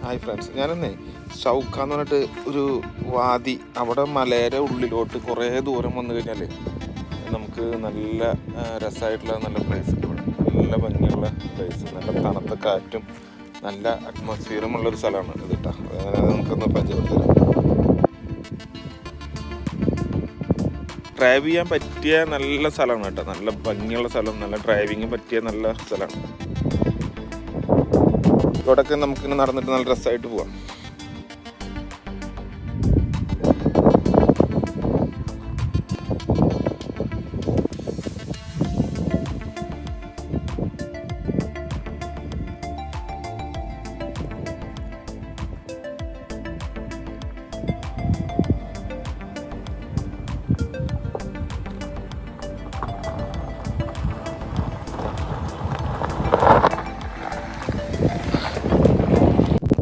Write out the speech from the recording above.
Hi friends, ഞാനെന്നേ Shawka എന്ന് പറഞ്ഞിട്ട് ഒരു വാദി, അവിടെ മലയുടെ ഉള്ളിലോട്ട് കുറേ ദൂരം വന്നു കഴിഞ്ഞാൽ നമുക്ക് നല്ല രസമായിട്ടുള്ള നല്ല പ്ലേസ് ഉണ്ട്. ഇവിടെ നല്ല ഭംഗിയുള്ള പ്ലേസ്, നല്ല തണുത്ത കാറ്റും നല്ല അറ്റ്മോസ്ഫിയറും ഉള്ളൊരു സ്ഥലമാണ് ഇത് കേട്ടോ. നമുക്കൊന്ന് പരിചയപ്പെടുത്തരാം. ഡ്രൈവ് ചെയ്യാൻ പറ്റിയ നല്ല സ്ഥലമാണ് കേട്ടോ, നല്ല ഭംഗിയുള്ള സ്ഥലം, നല്ല ഡ്രൈവിങ് പറ്റിയ നല്ല സ്ഥലമാണ്. ഇവിടെയൊക്കെ നമുക്കിങ്ങനെ നടന്നിട്ട് നല്ല രസമായിട്ട് പോവാം.